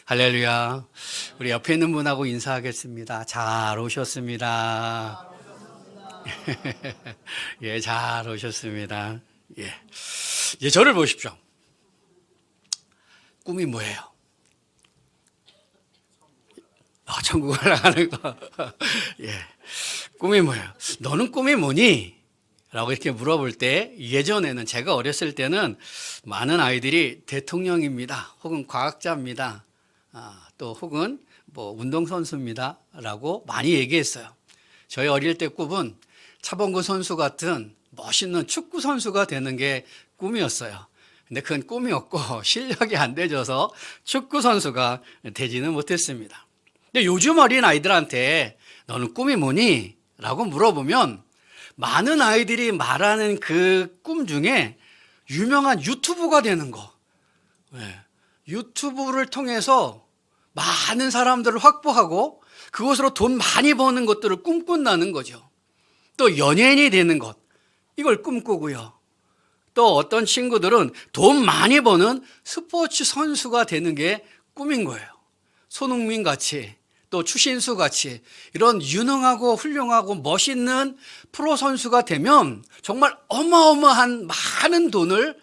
할렐루야. 우리 옆에 있는 분하고 인사하겠습니다. 잘 오셨습니다. 예, 잘 오셨습니다. 예. 예, 저를 보십시오. 꿈이 뭐예요? 천국을 가는 거. 예. 꿈이 뭐예요? 너는 꿈이 뭐니? 라고 이렇게 물어볼 때, 예전에는 제가 어렸을 때는 많은 아이들이 대통령입니다. 혹은 과학자입니다. 또 혹은 뭐 운동선수입니다. 라고 많이 얘기했어요. 저희 어릴 때 꿈은 차범근 선수 같은 멋있는 축구 선수가 되는 게 꿈이었어요. 근데 그건 꿈이었고 실력이 안 되져서 축구 선수가 되지는 못했습니다. 근데 요즘 어린 아이들한테 너는 꿈이 뭐니? 라고 물어보면 많은 아이들이 말하는 그 꿈 중에 유명한 유튜버가 되는 거. 네. 유튜브를 통해서 많은 사람들을 확보하고 그것으로 돈 많이 버는 것들을 꿈꾼다는 거죠. 또 연예인이 되는 것, 이걸 꿈꾸고요. 또 어떤 친구들은 돈 많이 버는 스포츠 선수가 되는 게 꿈인 거예요. 손흥민 같이, 또 추신수 같이 이런 유능하고 훌륭하고 멋있는 프로 선수가 되면 정말 어마어마한 많은 돈을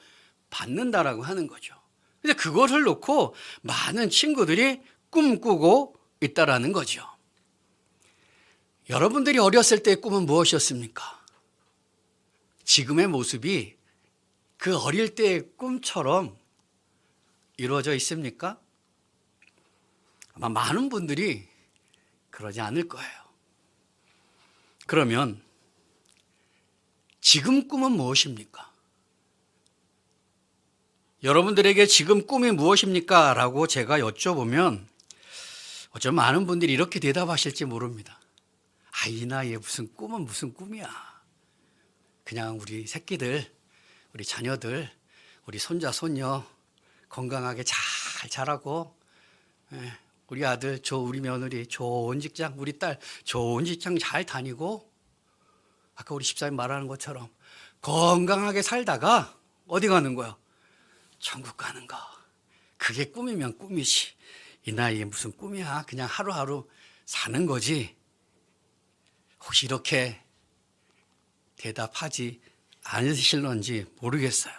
받는다라고 하는 거죠. 근데 그것을 놓고 많은 친구들이 꿈꾸고 있다라는 거죠. 여러분들이 어렸을 때의 꿈은 무엇이었습니까? 지금의 모습이 그 어릴 때의 꿈처럼 이루어져 있습니까? 아마 많은 분들이 그러지 않을 거예요. 그러면 지금 꿈은 무엇입니까? 여러분들에게 지금 꿈이 무엇입니까? 라고 제가 여쭤보면 어쩌면 많은 분들이 이렇게 대답하실지 모릅니다. 이 나이에 무슨 꿈은 무슨 꿈이야. 그냥 우리 새끼들, 우리 자녀들, 우리 손자, 손녀 건강하게 잘 자라고, 우리 아들, 우리 며느리 좋은 직장, 우리 딸 좋은 직장 잘 다니고, 아까 우리 집사님 말하는 것처럼 건강하게 살다가 어디 가는 거야? 천국 가는 거. 그게 꿈이면 꿈이지. 이 나이에 무슨 꿈이야. 그냥 하루하루 사는 거지. 혹시 이렇게 대답하지 않으실런지 모르겠어요.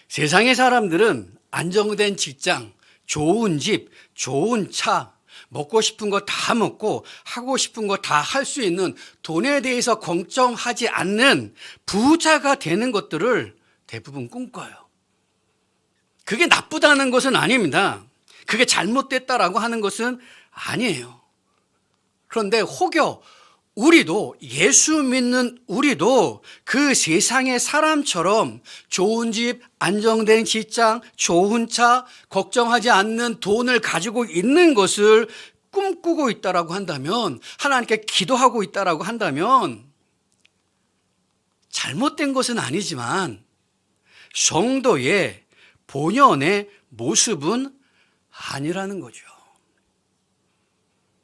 세상의 사람들은 안정된 직장, 좋은 집, 좋은 차, 먹고 싶은 거 다 먹고 하고 싶은 거 다 할 수 있는 돈에 대해서 걱정하지 않는 부자가 되는 것들을 대부분 꿈꿔요. 그게 나쁘다는 것은 아닙니다. 그게 잘못됐다라고 하는 것은 아니에요. 그런데 혹여 우리도, 예수 믿는 우리도 그 세상의 사람처럼 좋은 집, 안정된 직장, 좋은 차, 걱정하지 않는 돈을 가지고 있는 것을 꿈꾸고 있다라고 한다면, 하나님께 기도하고 있다라고 한다면 잘못된 것은 아니지만 성도의 본연의 모습은 아니라는 거죠.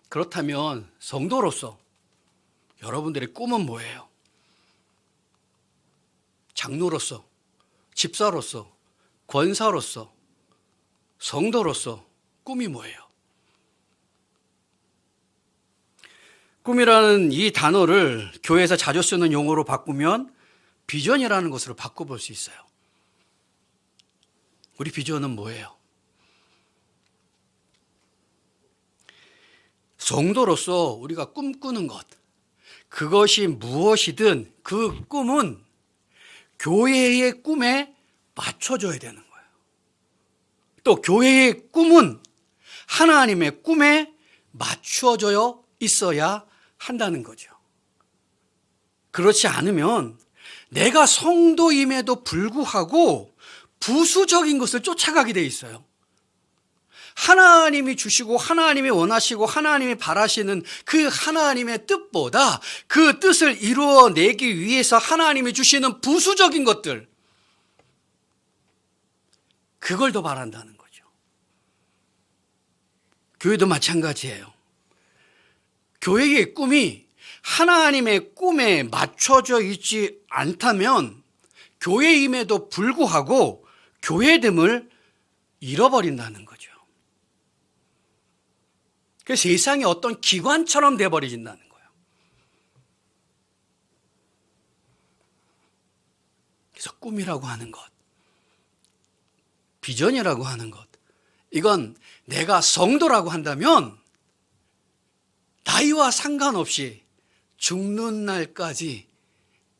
그렇다면 성도로서 여러분들의 꿈은 뭐예요? 장로로서, 집사로서, 권사로서, 성도로서 꿈이 뭐예요? 꿈이라는 이 단어를 교회에서 자주 쓰는 용어로 바꾸면 비전이라는 것으로 바꿔볼 수 있어요. 우리 비전은 뭐예요? 성도로서 우리가 꿈꾸는 것, 그것이 무엇이든 그 꿈은 교회의 꿈에 맞춰줘야 되는 거예요. 또 교회의 꿈은 하나님의 꿈에 맞추어져 있어야 한다는 거죠. 그렇지 않으면 내가 성도임에도 불구하고 부수적인 것을 쫓아가게 돼 있어요. 하나님이 주시고 하나님이 원하시고 하나님이 바라시는 그 하나님의 뜻보다 그 뜻을 이루어내기 위해서 하나님이 주시는 부수적인 것들, 그걸 더 바란다는 거죠. 교회도 마찬가지예요. 교회의 꿈이 하나님의 꿈에 맞춰져 있지 않다면 교회임에도 불구하고 교회됨을 잃어버린다는 거죠. 그 세상의 어떤 기관처럼 돼버린다는 거예요. 그래서 꿈이라고 하는 것, 비전이라고 하는 것, 이건 내가 성도라고 한다면 나이와 상관없이 죽는 날까지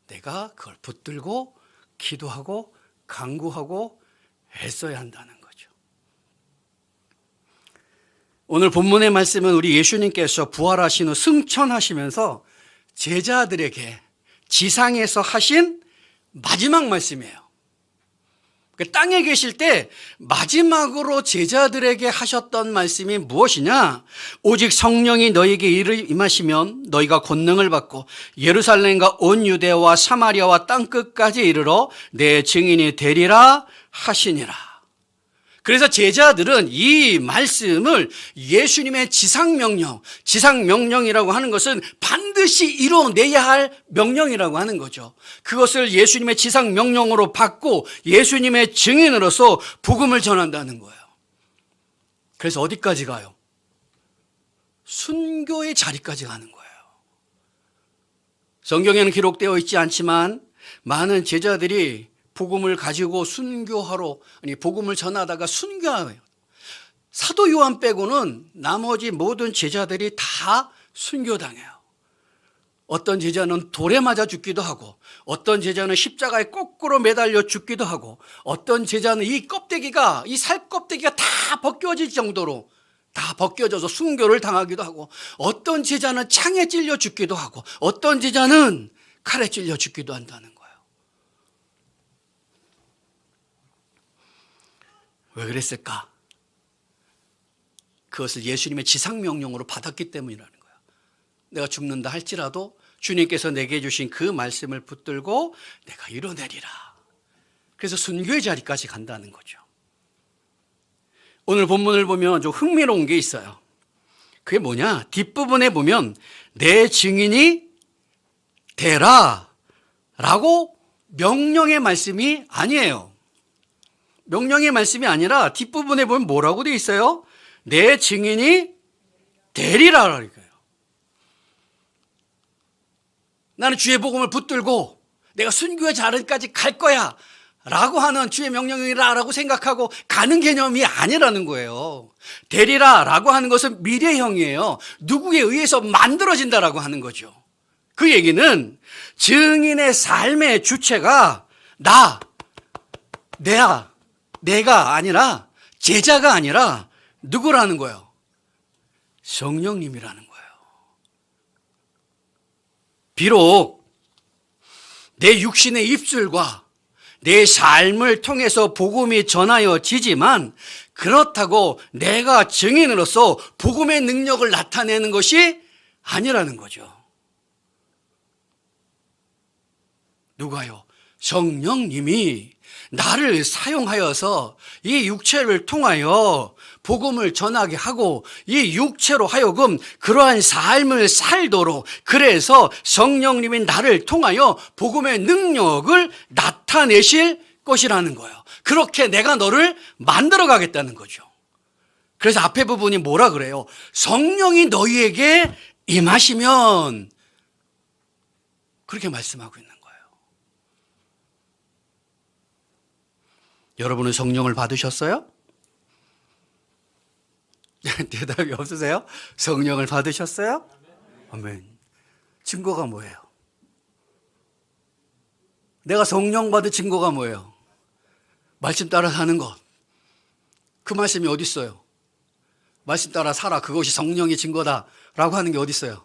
내가 그걸 붙들고 기도하고 간구하고 애써야 한다는 거죠. 오늘 본문의 말씀은 우리 예수님께서 부활하신 후 승천하시면서 제자들에게 지상에서 하신 마지막 말씀이에요. 땅에 계실 때 마지막으로 제자들에게 하셨던 말씀이 무엇이냐? 오직 성령이 너희에게 임하시면 너희가 권능을 받고 예루살렘과 온 유대와 사마리아와 땅끝까지 이르러 내 증인이 되리라 하시니라. 그래서 제자들은 이 말씀을 예수님의 지상명령이라고 하는 것은 반드시 이뤄내야 할 명령이라고 하는 거죠. 그것을 예수님의 지상명령으로 받고 예수님의 증인으로서 복음을 전한다는 거예요. 그래서 어디까지 가요? 순교의 자리까지 가는 거예요. 성경에는 기록되어 있지 않지만 많은 제자들이 복음을 가지고 복음을 전하다가 순교해요. 사도 요한 빼고는 나머지 모든 제자들이 다 순교당해요. 어떤 제자는 돌에 맞아 죽기도 하고, 어떤 제자는 십자가에 거꾸로 매달려 죽기도 하고, 어떤 제자는 이 살 껍데기가 다 벗겨질 정도로 다 벗겨져서 순교를 당하기도 하고, 어떤 제자는 창에 찔려 죽기도 하고, 어떤 제자는 칼에 찔려 죽기도 한다는 거예요. 왜 그랬을까? 그것을 예수님의 지상명령으로 받았기 때문이라는 거예요. 내가 죽는다 할지라도 주님께서 내게 주신 그 말씀을 붙들고 내가 이뤄내리라. 그래서 순교의 자리까지 간다는 거죠. 오늘 본문을 보면 좀 흥미로운 게 있어요. 그게 뭐냐? 뒷부분에 보면 내 증인이 되라 라고 명령의 말씀이 아니에요. 명령의 말씀이 아니라 뒷부분에 보면 뭐라고 되어 있어요? 내 증인이 되리라 그러니까요. 나는 주의 복음을 붙들고 내가 순교의 자리까지 갈 거야 라고 하는 주의 명령이라고 생각하고 가는 개념이 아니라는 거예요. 되리라 라고 하는 것은 미래형이에요. 누구에 의해서 만들어진다라고 하는 거죠. 그 얘기는 증인의 삶의 주체가 내가 아니라 제자가 아니라 누구라는 거예요? 성령님이라는 거예요. 비록 내 육신의 입술과 내 삶을 통해서 복음이 전하여지지만 그렇다고 내가 증인으로서 복음의 능력을 나타내는 것이 아니라는 거죠. 누가요? 성령님이 나를 사용하여서 이 육체를 통하여 복음을 전하게 하고 이 육체로 하여금 그러한 삶을 살도록, 그래서 성령님이 나를 통하여 복음의 능력을 나타내실 것이라는 거예요. 그렇게 내가 너를 만들어 가겠다는 거죠. 그래서 앞에 부분이 뭐라 그래요? 성령이 너희에게 임하시면, 그렇게 말씀하고 있는 거예요. 여러분은 성령을 받으셨어요? 대답이 없으세요? 성령을 받으셨어요? 아멘. 증거가 뭐예요? 내가 성령 받은 증거가 뭐예요? 말씀 따라 사는 것. 그 말씀이 어디 있어요? 말씀 따라 살아, 그것이 성령의 증거다라고 하는 게 어디 있어요?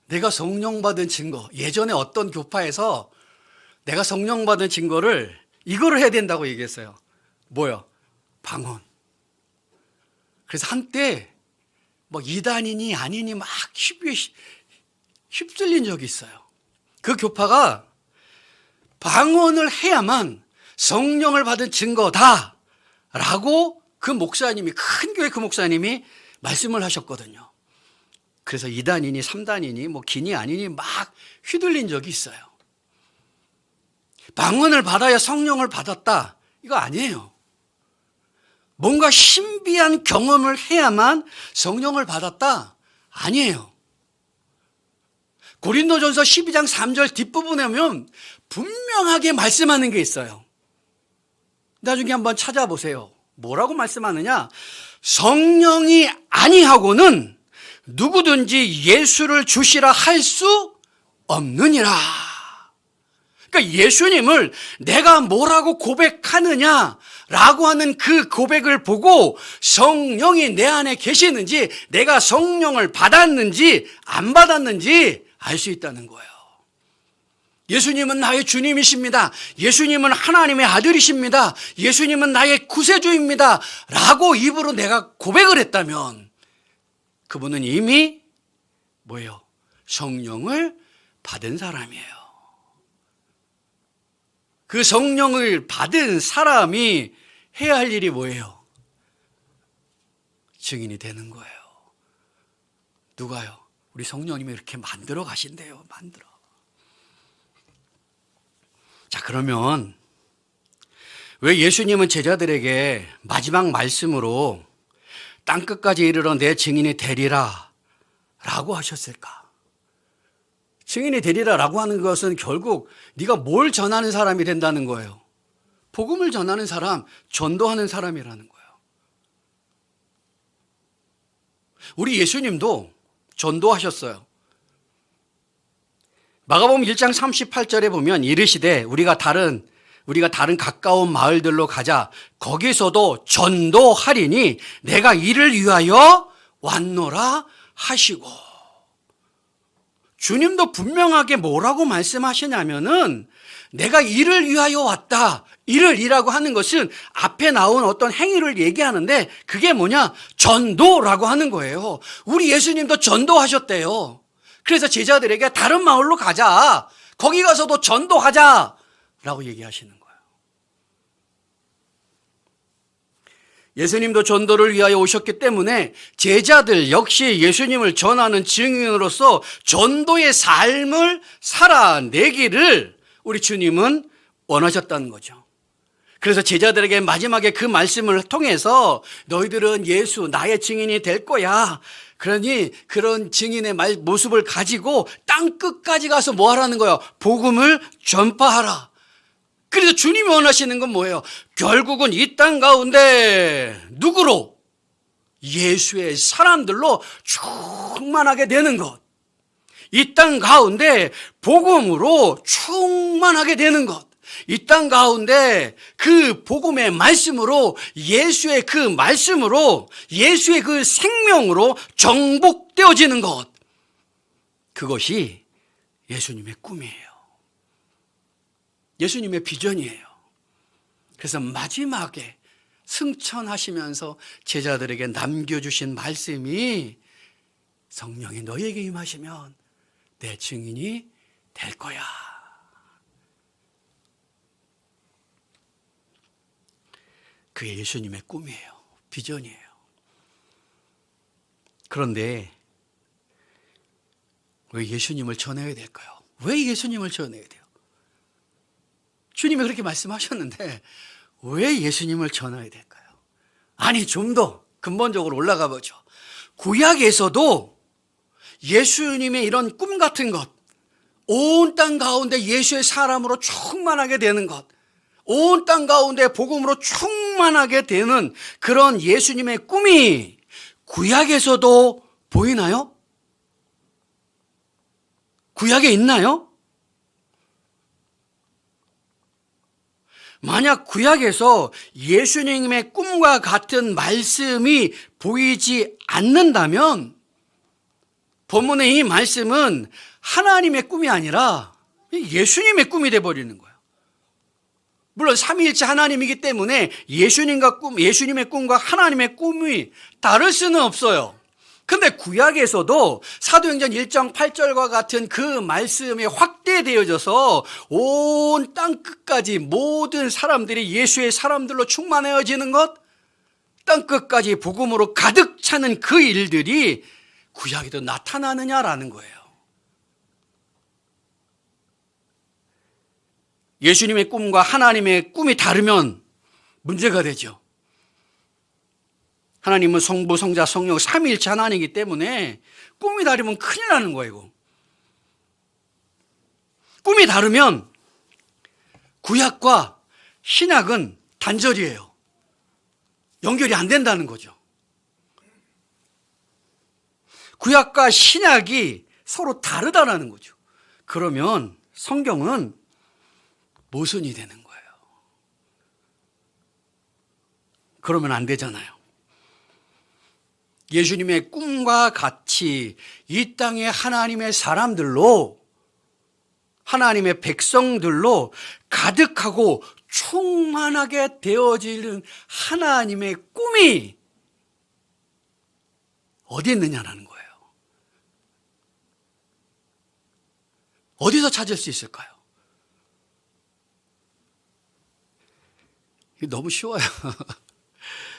내가 성령 받은 증거. 예전에 어떤 교파에서 내가 성령 받은 증거를 이거를 해야 된다고 얘기했어요. 뭐요? 방언. 그래서 한때 뭐 이단이니 아니니 막 휩쓸린 적이 있어요. 그 교파가 방언을 해야만 성령을 받은 증거다라고 그 목사님이, 큰 교회 그 목사님이 말씀을 하셨거든요. 그래서 2단이니 3단이니 뭐 기니 아니니 막 휘둘린 적이 있어요. 방언을 받아야 성령을 받았다, 이거 아니에요. 뭔가 신비한 경험을 해야만 성령을 받았다? 아니에요. 고린도전서 12장 3절 뒷부분에 보면 분명하게 말씀하는 게 있어요. 나중에 한번 찾아보세요. 뭐라고 말씀하느냐? 성령이 아니하고는 누구든지 예수를 주시라 할 수 없느니라. 그러니까 예수님을 내가 뭐라고 고백하느냐라고 하는 그 고백을 보고 성령이 내 안에 계시는지, 내가 성령을 받았는지 안 받았는지 알 수 있다는 거예요. 예수님은 나의 주님이십니다. 예수님은 하나님의 아들이십니다. 예수님은 나의 구세주입니다. 라고 입으로 내가 고백을 했다면 그분은 이미 뭐예요? 성령을 받은 사람이에요. 그 성령을 받은 사람이 해야 할 일이 뭐예요? 증인이 되는 거예요. 누가요? 우리 성령님이 이렇게 만들어 가신대요. 만들어. 자, 그러면 왜 예수님은 제자들에게 마지막 말씀으로 땅끝까지 이르러 내 증인이 되리라 라고 하셨을까? 증인이 되리라 라고 하는 것은 결국 네가 뭘 전하는 사람이 된다는 거예요. 복음을 전하는 사람, 전도하는 사람이라는 거예요. 우리 예수님도 전도하셨어요. 마가복음 1장 38절에 보면 이르시되 우리가 다른 가까운 마을들로 가자. 거기서도 전도하리니 내가 이를 위하여 왔노라 하시고. 주님도 분명하게 뭐라고 말씀하시냐면은 내가 이를 위하여 왔다. 이라고 하는 것은 앞에 나온 어떤 행위를 얘기하는데 그게 뭐냐? 전도라고 하는 거예요. 우리 예수님도 전도하셨대요. 그래서 제자들에게 다른 마을로 가자. 거기 가서도 전도하자. 라고 얘기하시는 거예요. 예수님도 전도를 위하여 오셨기 때문에 제자들 역시 예수님을 전하는 증인으로서 전도의 삶을 살아내기를 우리 주님은 원하셨다는 거죠. 그래서 제자들에게 마지막에 그 말씀을 통해서 너희들은 예수 나의 증인이 될 거야. 그러니 그런 증인의 모습을 가지고 땅끝까지 가서 뭐 하라는 거예요? 복음을 전파하라. 그래서 주님이 원하시는 건 뭐예요? 결국은 이 땅 가운데 누구로? 예수의 사람들로 충만하게 되는 것. 이 땅 가운데 복음으로 충만하게 되는 것. 이 땅 가운데 그 복음의 말씀으로 예수의 그 말씀으로 예수의 그 생명으로 정복되어지는 것. 그것이 예수님의 꿈이에요. 예수님의 비전이에요. 그래서 마지막에 승천하시면서 제자들에게 남겨주신 말씀이 성령이 너희에게 임하시면 내 증인이 될 거야. 그게 예수님의 꿈이에요. 비전이에요. 그런데 왜 예수님을 전해야 될까요? 왜 예수님을 전해야 돼요? 주님이 그렇게 말씀하셨는데 왜 예수님을 전해야 될까요? 아니, 좀 더 근본적으로 올라가 보죠. 구약에서도 예수님의 이런 꿈 같은 것, 온 땅 가운데 예수의 사람으로 충만하게 되는 것, 온 땅 가운데 복음으로 충만하게 되는 그런 예수님의 꿈이 구약에서도 보이나요? 구약에 있나요? 만약 구약에서 예수님의 꿈과 같은 말씀이 보이지 않는다면 본문의 이 말씀은 하나님의 꿈이 아니라 예수님의 꿈이 되어버리는 거예요. 물론 삼위일체 하나님이기 때문에 예수님의 꿈과 하나님의 꿈이 다를 수는 없어요. 근데 구약에서도 사도행전 1장 8절과 같은 그 말씀이 확대되어져서 온 땅끝까지 모든 사람들이 예수의 사람들로 충만해지는 것, 땅끝까지 복음으로 가득 차는 그 일들이 구약에도 나타나느냐라는 거예요. 예수님의 꿈과 하나님의 꿈이 다르면 문제가 되죠. 하나님은 성부, 성자, 성령 삼위일체 하나님이기 때문에 꿈이 다르면 큰일 나는 거예요. 이거. 꿈이 다르면 구약과 신약은 단절이에요. 연결이 안 된다는 거죠. 구약과 신약이 서로 다르다는 거죠. 그러면 성경은 모순이 되는 거예요. 그러면 안 되잖아요. 예수님의 꿈과 같이 이 땅에 하나님의 사람들로, 하나님의 백성들로 가득하고 충만하게 되어지는 하나님의 꿈이 어디 있느냐라는 거예요. 어디서 찾을 수 있을까요? 이게 너무 쉬워요.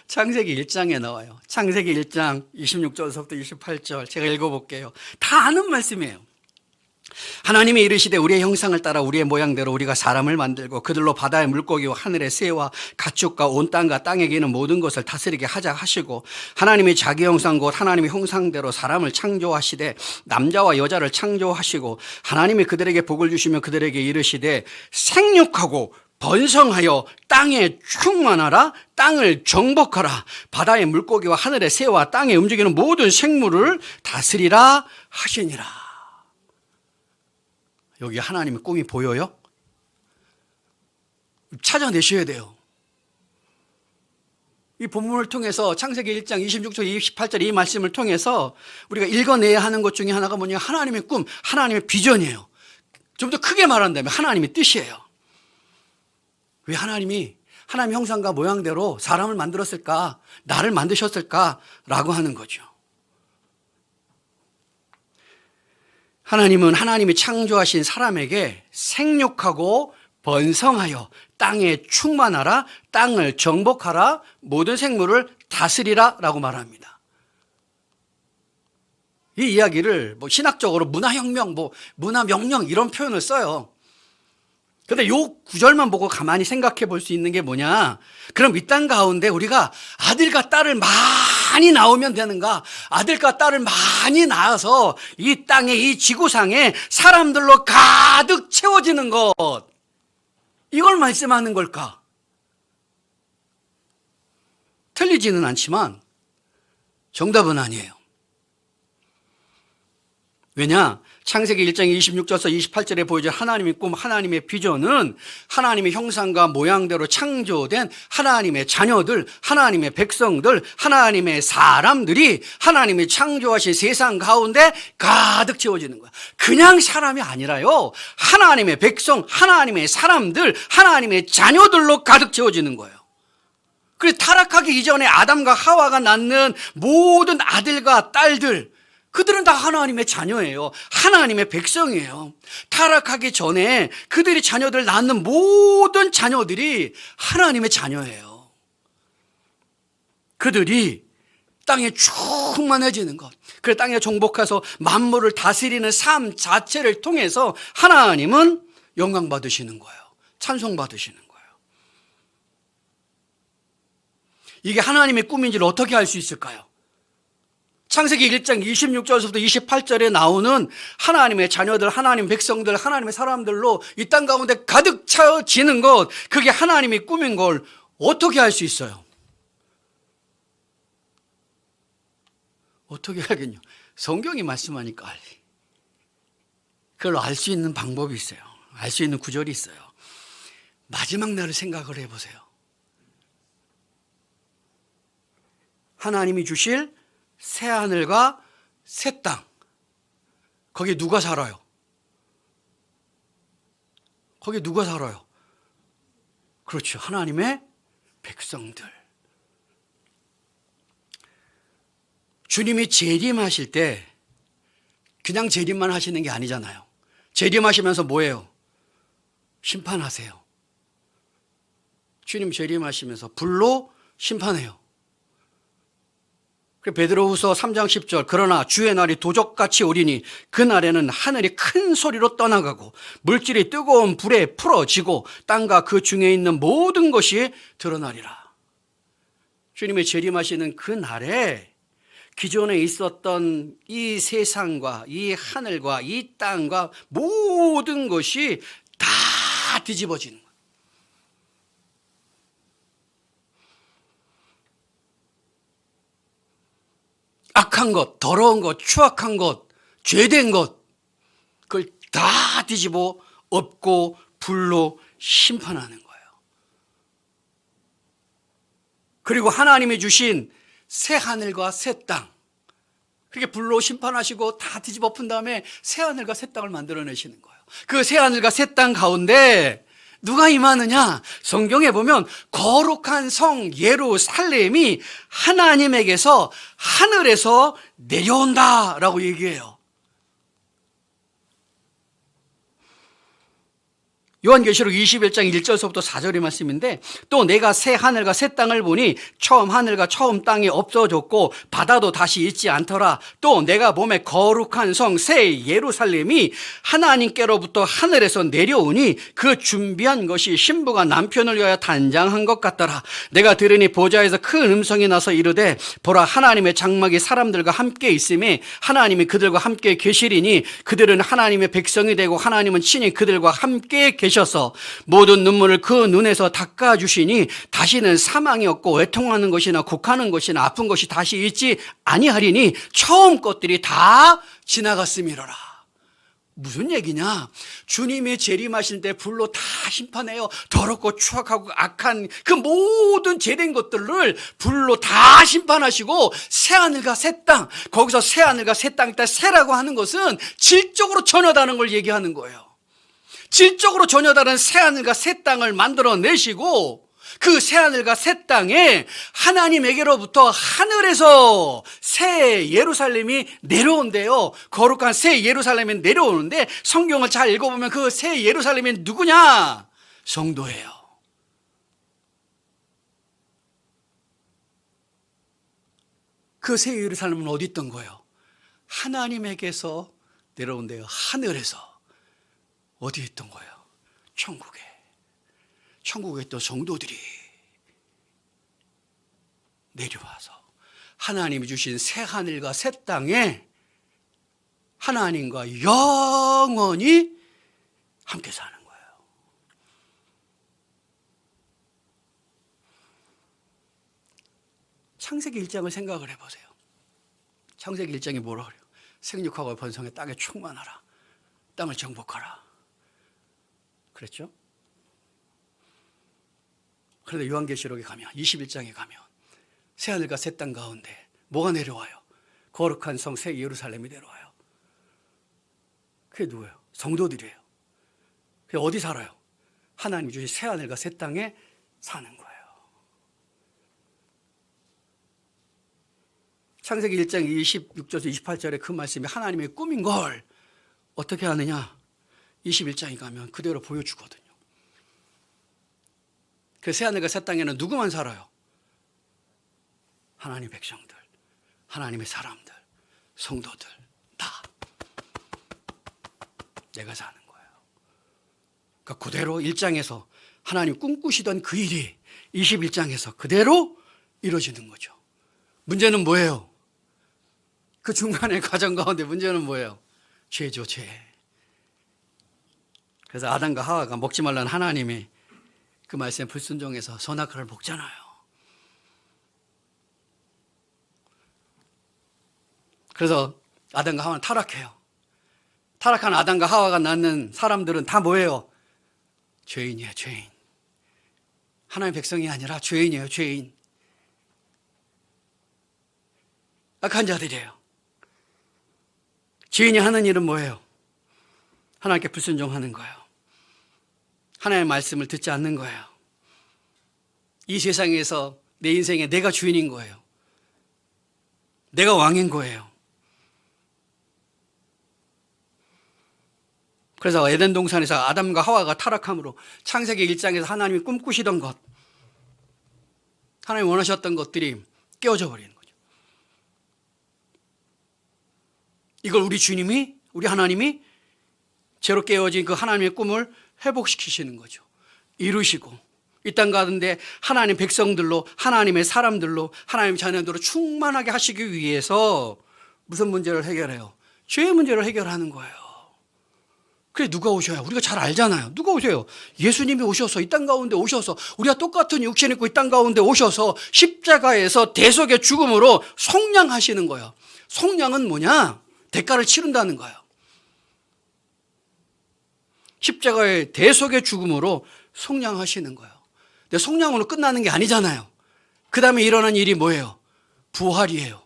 창세기 1장에 나와요. 창세기 1장 26절부터 28절 제가 읽어볼게요. 다 아는 말씀이에요. 하나님이 이르시되 우리의 형상을 따라 우리의 모양대로 우리가 사람을 만들고 그들로 바다의 물고기와 하늘의 새와 가축과 온 땅과 땅에 기는 모든 것을 다스리게 하자 하시고 하나님이 자기 형상 곧 하나님의 형상대로 사람을 창조하시되 남자와 여자를 창조하시고 하나님이 그들에게 복을 주시며 그들에게 이르시되 생육하고 번성하여 땅에 충만하라, 땅을 정복하라, 바다의 물고기와 하늘의 새와 땅에 움직이는 모든 생물을 다스리라 하시니라. 여기 하나님의 꿈이 보여요? 찾아내셔야 돼요. 이 본문을 통해서 창세기 1장 26절 28절 이 말씀을 통해서 우리가 읽어내야 하는 것 중에 하나가 뭐냐, 하나님의 꿈, 하나님의 비전이에요. 좀 더 크게 말한다면 하나님의 뜻이에요. 왜 하나님이 하나님의 형상과 모양대로 사람을 만들었을까, 나를 만드셨을까라고 하는 거죠. 하나님은 하나님이 창조하신 사람에게 생육하고 번성하여 땅에 충만하라, 땅을 정복하라, 모든 생물을 다스리라 라고 말합니다. 이 이야기를 신학적으로 문화혁명, 문화명령 이런 표현을 써요. 그런데 이 구절만 보고 가만히 생각해 볼 수 있는 게 뭐냐, 그럼 이 땅 가운데 우리가 아들과 딸을 많이 낳으면 되는가? 아들과 딸을 많이 낳아서 이 땅에, 이 지구상에 사람들로 가득 채워지는 것, 이걸 말씀하는 걸까? 틀리지는 않지만 정답은 아니에요. 왜냐? 창세기 1장 26절에서 28절에 보여준 하나님의 꿈, 하나님의 비전은 하나님의 형상과 모양대로 창조된 하나님의 자녀들, 하나님의 백성들, 하나님의 사람들이 하나님이 창조하신 세상 가운데 가득 채워지는 거야. 그냥 사람이 아니라요, 하나님의 백성, 하나님의 사람들, 하나님의 자녀들로 가득 채워지는 거예요. 그래서 타락하기 이전에 아담과 하와가 낳는 모든 아들과 딸들, 그들은 다 하나님의 자녀예요. 하나님의 백성이에요. 타락하기 전에 그들이 자녀들 낳는 모든 자녀들이 하나님의 자녀예요. 그들이 땅에 충만해지는 것, 그 땅에 정복해서 만물을 다스리는 삶 자체를 통해서 하나님은 영광 받으시는 거예요. 찬송 받으시는 거예요. 이게 하나님의 꿈인지를 어떻게 알 수 있을까요? 창세기 1장 26절에서부터 28절에 나오는 하나님의 자녀들, 하나님 백성들, 하나님의 사람들로 이 땅 가운데 가득 차지는 것, 그게 하나님의 꿈인 걸 어떻게 알 수 있어요? 어떻게 알겠냐? 성경이 말씀하니까 알리. 그걸 알 수 있는 방법이 있어요. 알 수 있는 구절이 있어요. 마지막 날을 생각을 해보세요. 하나님이 주실 새 하늘과 새 땅, 거기 누가 살아요? 거기 누가 살아요? 그렇죠, 하나님의 백성들. 주님이 재림하실 때 그냥 재림만 하시는 게 아니잖아요. 재림하시면서 뭐예요? 심판하세요. 주님 재림하시면서 불로 심판해요. 베드로후서 3장 10절, 그러나 주의 날이 도적같이 오리니 그날에는 하늘이 큰 소리로 떠나가고 물질이 뜨거운 불에 풀어지고 땅과 그 중에 있는 모든 것이 드러나리라. 주님의 재림하시는 그 날에 기존에 있었던 이 세상과 이 하늘과 이 땅과 모든 것이 다 뒤집어지는 거예요. 악한 것, 더러운 것, 추악한 것, 죄된 것, 그걸 다 뒤집어 엎고 불로 심판하는 거예요. 그리고 하나님이 주신 새 하늘과 새 땅, 그렇게 불로 심판하시고 다 뒤집어 엎은 다음에 새 하늘과 새 땅을 만들어내시는 거예요. 그 새 하늘과 새 땅 가운데 누가 임하느냐? 성경에 보면 거룩한 성 예루살렘이 하나님에게서 하늘에서 내려온다라고 얘기해요. 요한계시록 21장 1절서부터 4절의 말씀인데, 또 내가 새 하늘과 새 땅을 보니 처음 하늘과 처음 땅이 없어졌고 바다도 다시 있지 않더라. 또 내가 보매 거룩한 성 새 예루살렘이 하나님께로부터 하늘에서 내려오니 그 준비한 것이 신부가 남편을 위하여 단장한 것 같더라. 내가 들으니 보좌에서 큰 음성이 나서 이르되, 보라, 하나님의 장막이 사람들과 함께 있음에 하나님이 그들과 함께 계시리니 그들은 하나님의 백성이 되고 하나님은 친히 그들과 함께 계셔서 모든 눈물을 그 눈에서 닦아주시니 다시는 사망이 없고 외통하는 것이나 곡하는 것이나 아픈 것이 다시 있지 아니하리니 처음 것들이 다 지나갔음이로라. 무슨 얘기냐? 주님이 재림하실 때 불로 다 심판해요. 더럽고 추악하고 악한 그 모든 죄된 것들을 불로 다 심판하시고 새하늘과 새 땅, 거기서 새하늘과 새 땅, 일단 새라고 하는 것은 질적으로 전혀 다른 걸 얘기하는 거예요. 질적으로 전혀 다른 새하늘과 새 땅을 만들어내시고 그 새하늘과 새 땅에 하나님에게로부터 하늘에서 새 예루살렘이 내려온대요. 거룩한 새 예루살렘이 내려오는데 성경을 잘 읽어보면 그 새 예루살렘이 누구냐? 성도예요. 그 새 예루살렘은 어디 있던 거예요? 하나님에게서 내려온대요. 하늘에서. 어디에 있던 거예요? 천국에. 천국에 있던 성도들이 내려와서 하나님이 주신 새 하늘과 새 땅에 하나님과 영원히 함께 사는 거예요. 창세기 1장을 생각을 해보세요. 창세기 1장이 뭐라 그래요? 생육하고 번성해 땅에 충만하라. 땅을 정복하라. 그랬죠? 그런데 요한계시록에 가면 21장에 가면 새하늘과 새 땅 가운데 뭐가 내려와요? 거룩한 성 새 예루살렘이 내려와요. 그게 누구예요? 성도들이에요. 그게 어디 살아요? 하나님 주신 새하늘과 새 땅에 사는 거예요. 창세기 1장 26절에서 28절에 그 말씀이 하나님의 꿈인 걸 어떻게 하느냐? 21장에 가면 그대로 보여주거든요. 그 새하늘과 새 땅에는 누구만 살아요? 하나님의 백성들, 하나님의 사람들, 성도들 다 내가 사는 거예요. 그러니까 그대로 1장에서 하나님 꿈꾸시던 그 일이 21장에서 그대로 이루어지는 거죠. 문제는 뭐예요? 그 중간의 과정 가운데 문제는 뭐예요? 죄죠, 죄. 그래서 아담과 하와가 먹지 말라는 하나님이 그 말씀에 불순종해서 선악과를 먹잖아요. 그래서 아담과 하와는 타락해요. 타락한 아담과 하와가 낳는 사람들은 다 뭐예요? 죄인이에요, 죄인. 하나님의 백성이 아니라 죄인이에요, 죄인. 악한 자들이에요. 죄인이 하는 일은 뭐예요? 하나님께 불순종하는 거예요. 하나님의 말씀을 듣지 않는 거예요. 이 세상에서 내 인생에 내가 주인인 거예요. 내가 왕인 거예요. 그래서 에덴 동산에서 아담과 하와가 타락함으로 창세기 1장에서 하나님이 꿈꾸시던 것, 하나님이 원하셨던 것들이 깨어져 버리는 거죠. 이걸 우리 주님이, 우리 하나님이 죄로 깨어진 그 하나님의 꿈을 회복시키시는 거죠. 이루시고 이 땅 가운데 하나님 백성들로, 하나님의 사람들로, 하나님 자녀들로 충만하게 하시기 위해서 무슨 문제를 해결해요? 죄의 문제를 해결하는 거예요. 그래, 누가 오셔요? 우리가 잘 알잖아요. 누가 오세요? 예수님이 오셔서 이 땅 가운데 오셔서 우리가 똑같은 육신 입고 이 땅 가운데 오셔서 십자가에서 대속의 죽음으로 속량하시는 거예요. 속량은 뭐냐? 대가를 치른다는 거예요. 십자가의 대속의 죽음으로 속량하시는 거예요. 근데 속량으로 끝나는 게 아니잖아요. 그 다음에 일어난 일이 뭐예요? 부활이에요.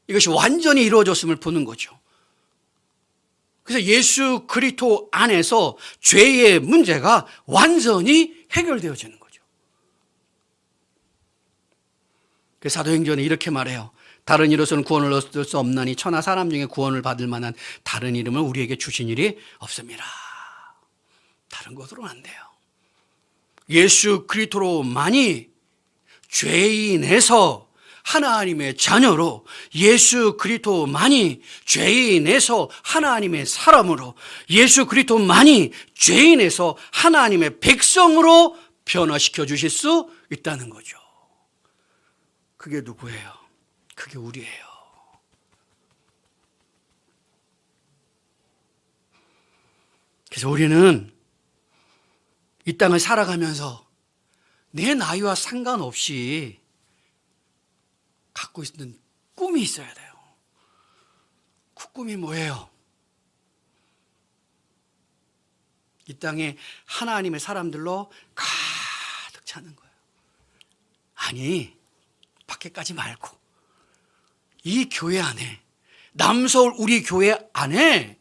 이것이 완전히 이루어졌음을 보는 거죠. 그래서 예수 그리스도 안에서 죄의 문제가 완전히 해결되어지는 거죠. 그래서 사도행전에 이렇게 말해요. 다른 이로서는 구원을 얻을 수 없나니 천하 사람 중에 구원을 받을 만한 다른 이름을 우리에게 주신 일이 없습니다. 다른 것으로는 안 돼요. 예수 그리스도로만이 죄인에서 하나님의 자녀로, 예수 그리스도만이 죄인에서 하나님의 사람으로, 예수 그리스도만이 죄인에서 하나님의 백성으로 변화시켜 주실 수 있다는 거죠. 그게 누구예요? 그게 우리예요. 그래서 우리는 이 땅을 살아가면서 내 나이와 상관없이 갖고 있는 꿈이 있어야 돼요. 그 꿈이 뭐예요? 이 땅에 하나님의 사람들로 가득 차는 거예요. 아니, 밖에까지 말고 이 교회 안에, 남서울 우리 교회 안에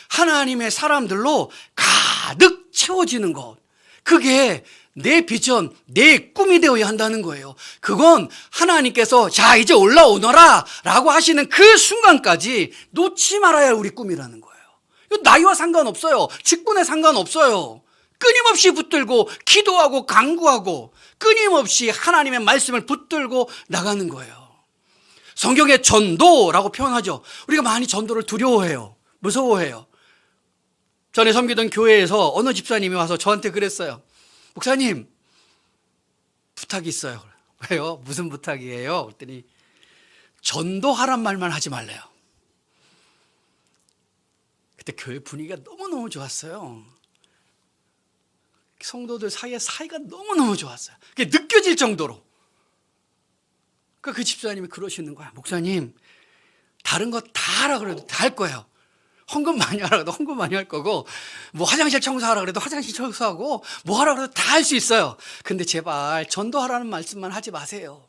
하나님의 사람들로 가득 채워지는 것, 그게 내 비전, 내 꿈이 되어야 한다는 거예요. 그건 하나님께서 자 이제 올라오너라 라고 하시는 그 순간까지 놓지 말아야 할 우리 꿈이라는 거예요. 나이와 상관없어요. 직분에 상관없어요. 끊임없이 붙들고 기도하고 간구하고 끊임없이 하나님의 말씀을 붙들고 나가는 거예요. 성경에 전도라고 표현하죠. 우리가 많이 전도를 두려워해요. 무서워해요. 전에 섬기던 교회에서 어느 집사님이 와서 저한테 그랬어요. 목사님, 부탁이 있어요. 왜요? 무슨 부탁이에요? 그랬더니 전도하란 말만 하지 말래요. 그때 교회 분위기가 너무너무 좋았어요. 성도들 사이가 너무너무 좋았어요. 그게 느껴질 정도로. 그러니까 그 집사님이 그러시는 거야. 목사님, 다른 거 다 하라 그래도 다 할 거예요. 헌금 많이 하라 그래도 헌금 많이 할 거고, 뭐 화장실 청소하라 그래도 화장실 청소하고, 뭐 하라 그래도 다 할 수 있어요. 근데 제발 전도하라는 말씀만 하지 마세요.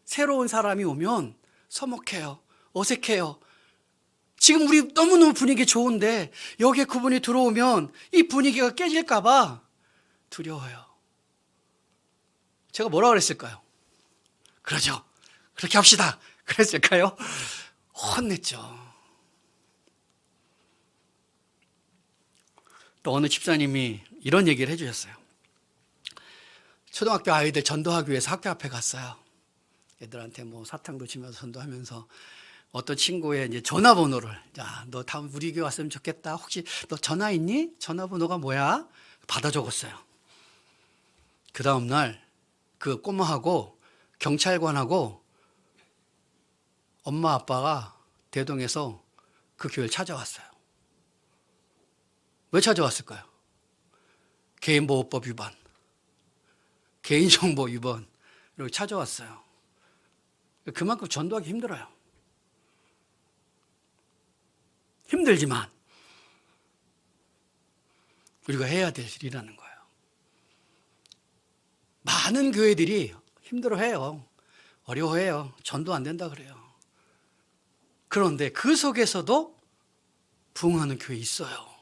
새로운 사람이 오면 서먹해요. 어색해요. 지금 우리 너무너무 분위기 좋은데 여기에 그분이 들어오면 이 분위기가 깨질까 봐 두려워요. 제가 뭐라 그랬을까요? 그러죠. 그렇게 합시다. 그랬을까요? 혼냈죠. 또 어느 집사님이 이런 얘기를 해주셨어요. 초등학교 아이들 전도하기 위해서 학교 앞에 갔어요. 애들한테 뭐 사탕도 주면서 전도하면서 어떤 친구의 이제 전화번호를, 야, 너 다음 우리 교회 왔으면 좋겠다. 혹시 너 전화 있니? 전화번호가 뭐야? 받아 적었어요. 그 다음날 그 꼬마하고 경찰관하고 엄마 아빠가 대동해서 그 교회를 찾아왔어요. 왜 찾아왔을까요? 개인보호법 위반, 개인정보 위반, 이렇게 찾아왔어요. 그만큼 전도하기 힘들어요. 힘들지만 우리가 해야 될 일이라는 거예요. 많은 교회들이 힘들어해요. 어려워해요. 전도 안 된다 그래요. 그런데 그 속에서도 부흥하는 교회 있어요.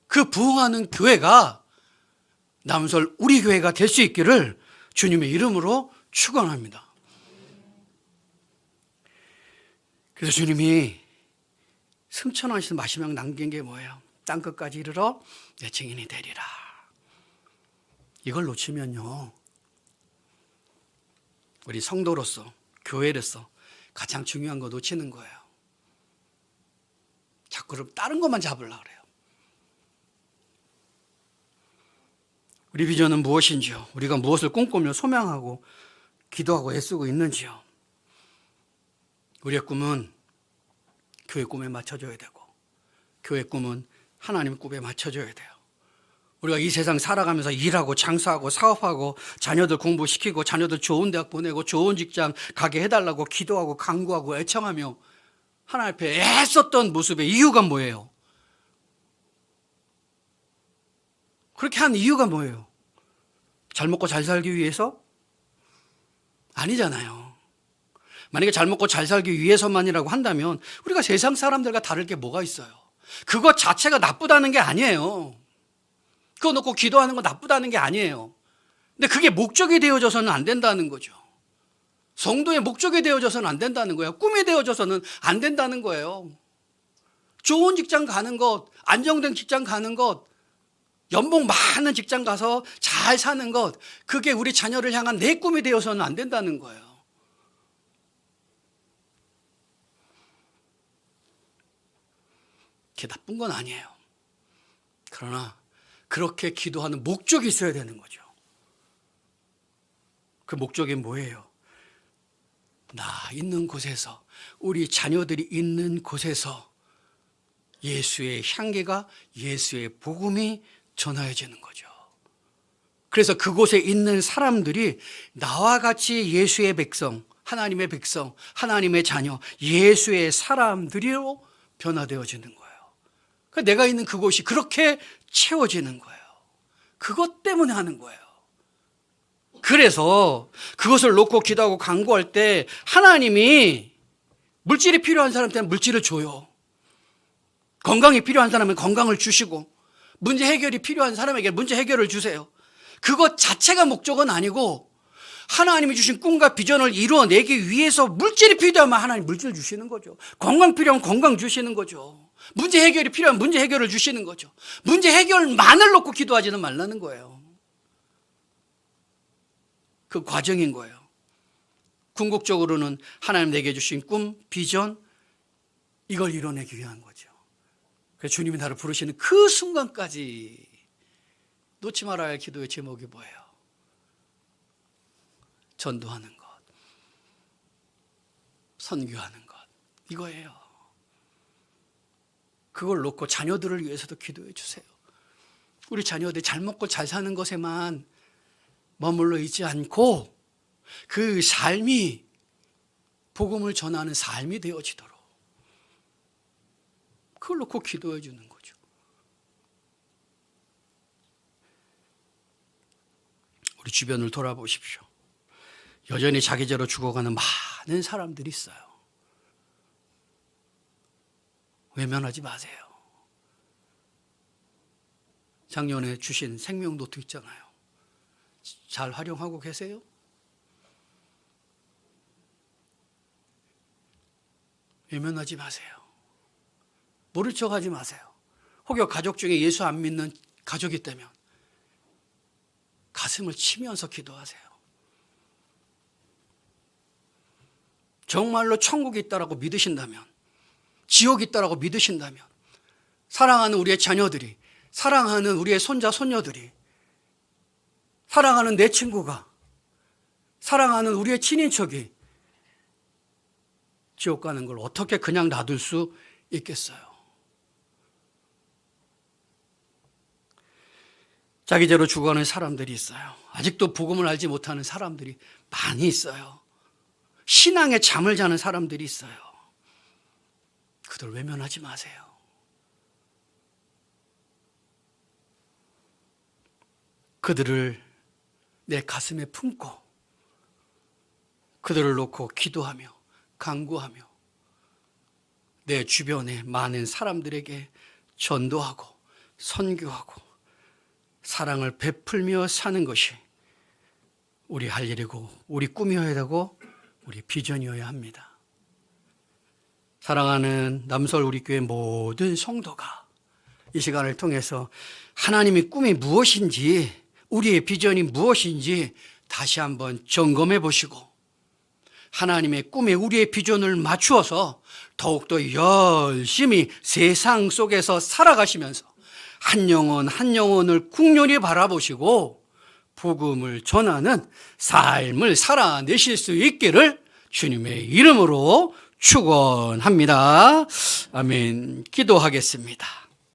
그 부흥하는 교회가 남설 우리 교회가 될 수 있기를 주님의 이름으로 축원합니다. 그래서 주님이 승천하신 마지막 남긴 게 뭐예요? 땅끝까지 이르러 내 증인이 되리라. 이걸 놓치면요, 우리 성도로서, 교회로서 가장 중요한 거 놓치는 거예요. 자꾸 다른 것만 잡으려고 그래요. 우리 비전은 무엇인지요? 우리가 무엇을 꿈꾸며 소망하고 기도하고 애쓰고 있는지요? 우리의 꿈은 교회 꿈에 맞춰져야 되고, 교회 꿈은 하나님 꿈에 맞춰져야 돼요. 우리가 이 세상 살아가면서 일하고 장사하고 사업하고 자녀들 공부시키고 자녀들 좋은 대학 보내고 좋은 직장 가게 해달라고 기도하고 간구하고 애청하며 하나님 앞에 애썼던 모습의 이유가 뭐예요? 그렇게 한 이유가 뭐예요? 잘 먹고 잘 살기 위해서? 아니잖아요. 만약에 잘 먹고 잘 살기 위해서만이라고 한다면 우리가 세상 사람들과 다를 게 뭐가 있어요? 그것 자체가 나쁘다는 게 아니에요. 그거 놓고 기도하는 거 나쁘다는 게 아니에요. 근데 그게 목적이 되어져서는 안 된다는 거죠. 성도의 목적이 되어져서는 안 된다는 거예요. 꿈이 되어져서는 안 된다는 거예요. 좋은 직장 가는 것, 안정된 직장 가는 것, 연봉 많은 직장 가서 잘 사는 것, 그게 우리 자녀를 향한 내 꿈이 되어서는 안 된다는 거예요. 그게 나쁜 건 아니에요. 그러나 그렇게 기도하는 목적이 있어야 되는 거죠. 그 목적이 뭐예요? 나 있는 곳에서, 우리 자녀들이 있는 곳에서 예수의 향기가, 예수의 복음이 전하여지는 거죠. 그래서 그곳에 있는 사람들이 나와 같이 예수의 백성, 하나님의 백성, 하나님의 자녀, 예수의 사람들로 변화되어지는 거예요. 그러니까 내가 있는 그곳이 그렇게 채워지는 거예요. 그것 때문에 하는 거예요. 그래서 그것을 놓고 기도하고 간구할 때 하나님이 물질이 필요한 사람한테는 물질을 줘요. 건강이 필요한 사람은 건강을 주시고, 문제 해결이 필요한 사람에게 문제 해결을 주세요. 그것 자체가 목적은 아니고 하나님이 주신 꿈과 비전을 이루어내기 위해서 물질이 필요하면 하나님 물질 주시는 거죠. 건강 필요하면 건강 주시는 거죠. 문제 해결이 필요하면 문제 해결을 주시는 거죠. 문제 해결만을 놓고 기도하지는 말라는 거예요. 그 과정인 거예요. 궁극적으로는 하나님 내게 주신 꿈, 비전, 이걸 이뤄내기 위한 거죠. 그래서 주님이 나를 부르시는 그 순간까지 놓지 말아야 할 기도의 제목이 뭐예요? 전도하는 것, 선교하는 것, 이거예요. 그걸 놓고 자녀들을 위해서도 기도해 주세요. 우리 자녀들이 잘 먹고 잘 사는 것에만 머물러 있지 않고 그 삶이 복음을 전하는 삶이 되어지도록 그걸 놓고 기도해 주는 거죠. 우리 주변을 돌아보십시오. 여전히 자기죄로 죽어가는 많은 사람들이 있어요. 외면하지 마세요. 작년에 주신 생명노트 있잖아요. 잘 활용하고 계세요? 외면하지 마세요. 모른 척하지 마세요. 혹여 가족 중에 예수 안 믿는 가족이 있다면 가슴을 치면서 기도하세요. 정말로 천국이 있다라고 믿으신다면, 지옥이 있다라고 믿으신다면, 사랑하는 우리의 자녀들이, 사랑하는 우리의 손자 손녀들이, 사랑하는 내 친구가, 사랑하는 우리의 친인척이 지옥 가는 걸 어떻게 그냥 놔둘 수 있겠어요? 자기죄로 죽어가는 사람들이 있어요. 아직도 복음을 알지 못하는 사람들이 많이 있어요. 신앙에 잠을 자는 사람들이 있어요. 그들 외면하지 마세요. 그들을 내 가슴에 품고 그들을 놓고 기도하며 간구하며 내 주변의 많은 사람들에게 전도하고 선교하고 사랑을 베풀며 사는 것이 우리 할 일이고 우리 꿈이어야 되고 우리 비전이어야 합니다. 사랑하는 남서울 우리 교회 모든 성도가 이 시간을 통해서 하나님의 꿈이 무엇인지, 우리의 비전이 무엇인지 다시 한번 점검해 보시고 하나님의 꿈에 우리의 비전을 맞추어서 더욱더 열심히 세상 속에서 살아가시면서 한 영혼 한 영혼을 국률이 바라보시고 복음을 전하는 삶을 살아내실 수 있기를 주님의 이름으로 축원합니다. 아멘. 기도하겠습니다.